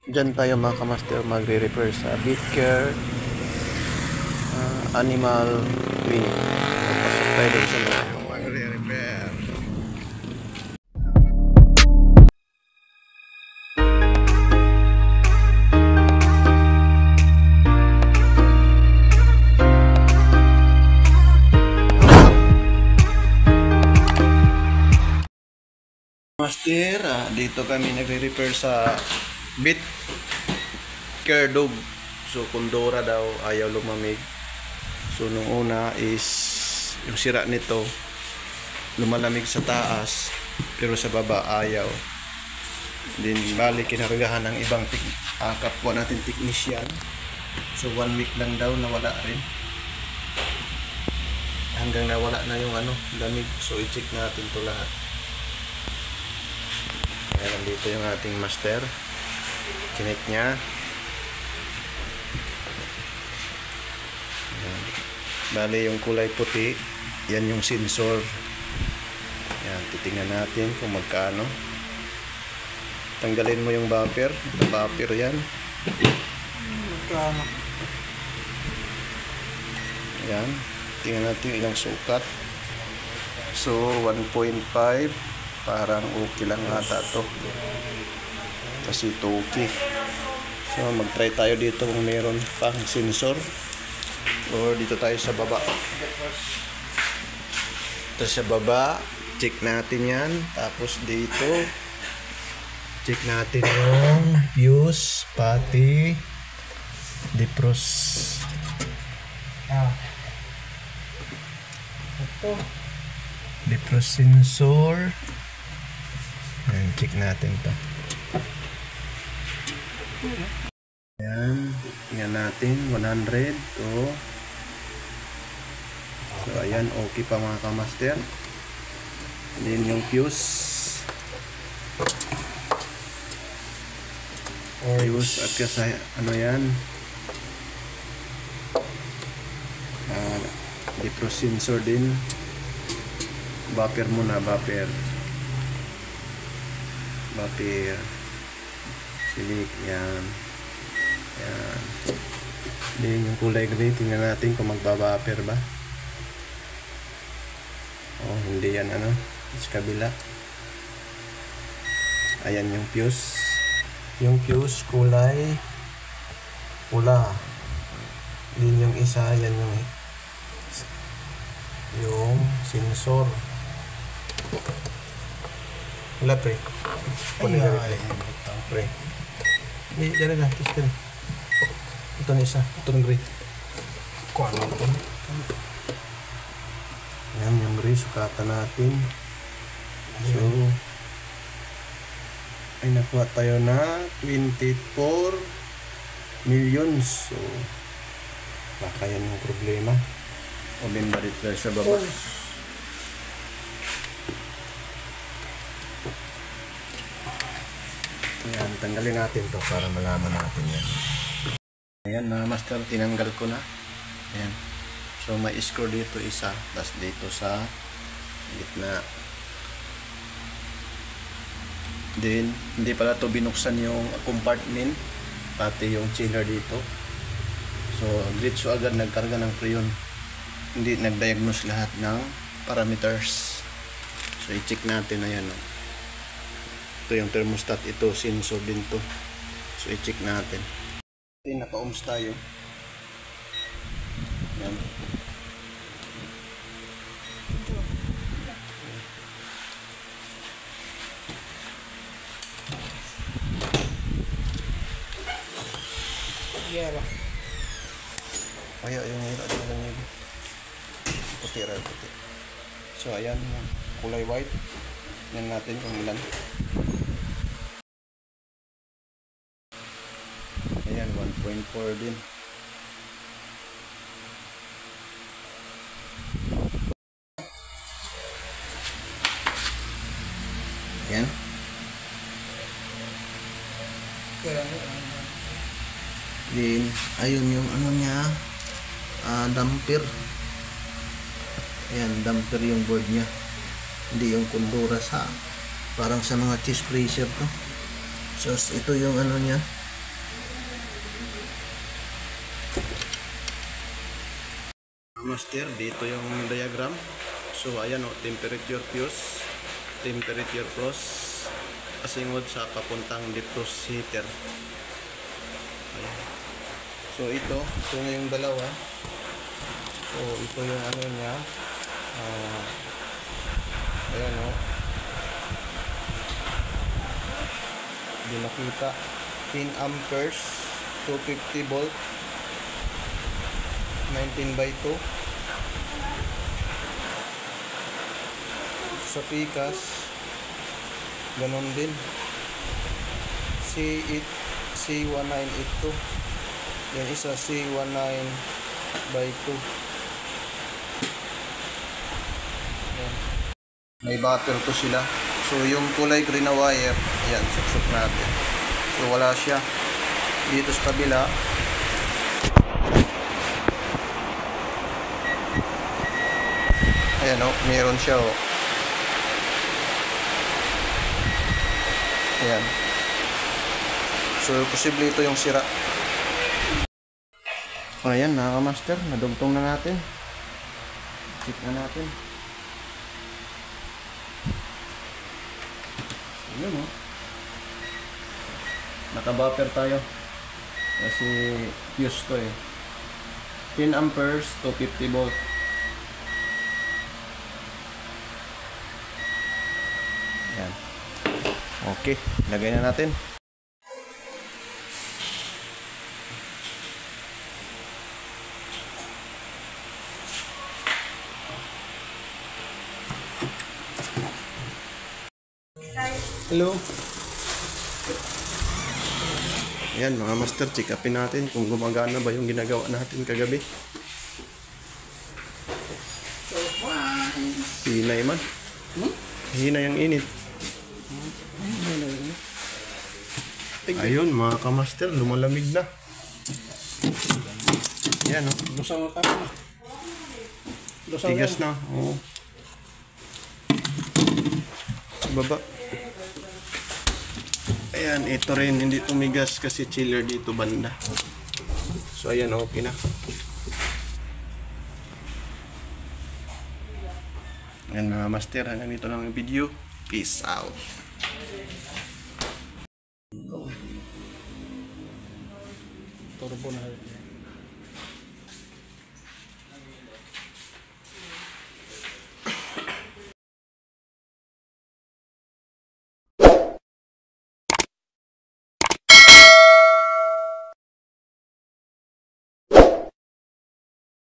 Diyan tayo mga kamaster magre-repair sa Bitcare Animal Clinic. Papasok tayo doon sa loob magre-repair. Master, dito kami nagre-repair sa Bitcare dog. So kundora daw, ayaw lumamig. So nung una is yung sira nito lumalamig sa taas pero sa baba ayaw. Din bali kinargahan ng ibang kapwa natin technician. So 1 week lang daw nawala rin. Hanggang nawala na yung lamig. So i-check natin to lahat. Ayan, dito yung ating master. Chinek niya. Ayan. Bali yung kulay puti, yan yung sensor. Ayan, titingnan natin kung magkano. Tanggalin mo yung bumper. Bumper yan. Magkano? Ayan. Tingnan natin ilang sukat. So 1.5. Parang okay lang ata to. Kasi toki. So mag-try tayo dito kung meron pang sensor. Or dito tayo sa baba. Ito sa baba. Check natin yan. Tapos dito check natin yung fuse pati defrost. Ito. Defrost sensor. Ayan, check natin to. Ayan, tingnan natin 100 to. So ayan, okay pa mga kamaster. Then yung fuse at kasi yan, defrost sensor din. Bumper muna, bumper silik, yan. Then yung kulay gray, tingnan natin kung magbabumper ba. Oh, hindi yan sa kabila. Ayan yung fuse. Yung fuse kulay pula. Din yung isa, yan yung sensor. Wala pre. Pre. Dali na, test din. Ito na isa, ito ng gray. Kuha na ito. Yan yung gray, sukatan natin. So, ay nakuha tayo na 24 millions. So, baka yan yung problema. O ba dito sa baba. Ayan, tanggalin natin to para malaman natin yan. Ayan mga master, tinanggal ko na. Ayan. So may screw dito isa, tapos dito sa gitna. Then, hindi pala to binuksan yung compartment, pati yung chiller dito. So, diretso agad nagkarga ng preyon. Hindi nag-diagnose lahat ng parameters. So, i-check natin na yan. Ito yung thermostat, ito sensor din to. So i-check natin. Naka-ohms tayo. Yan. Yero. Kaya yung hira din lang yun. Puti. So ayan, kulay white. Yan natin kung ilan. Ayan, 1.4 din. Ayan. Then, ayun yung niya, damper. Ayan, damper yung board niya. Hindi yung kundura sa parang sa mga cheese freezer to. So ito yung niya, Master, dito yung diagram. So ayan o, temperature fuse, temperature fuse, asingod sa papuntang defrost heater. Ayan. So ito nga yung dalawa. So ito yung ano niya. Ayan o. Hindi nakita. 10 amperes, 250 volt, 19/2. Sa pikas, ganon din. C1982. Yan isa C19/2. Yan. May battery to sila. So yung kulay green na wire, ayan, suksok natin. So wala siya. Dito sa kabila, ayan o, meron siya o. Ayan. So posible ito yung sira. Ayan mga master, nadugtong na natin. Check na natin. Ayan o. Naka-buffer tayo. Kasi fuse to eh. 10 amperes, 250 volt. Ayan. Okay, lagay na natin. Hello. Ayan mga master, check upin natin kung gumagana ba yung ginagawa natin kagabi. Hinay man. Hinay ang init. Ayun mga kamaster, lumalamig na. Ayan o. Tigas na. Oo. Baba. Ayan, ito rin hindi tumigas kasi chiller dito banda. So ayan, okay na. Ayan mga master, hanggang dito lang yung video. Peace out. Turbo na.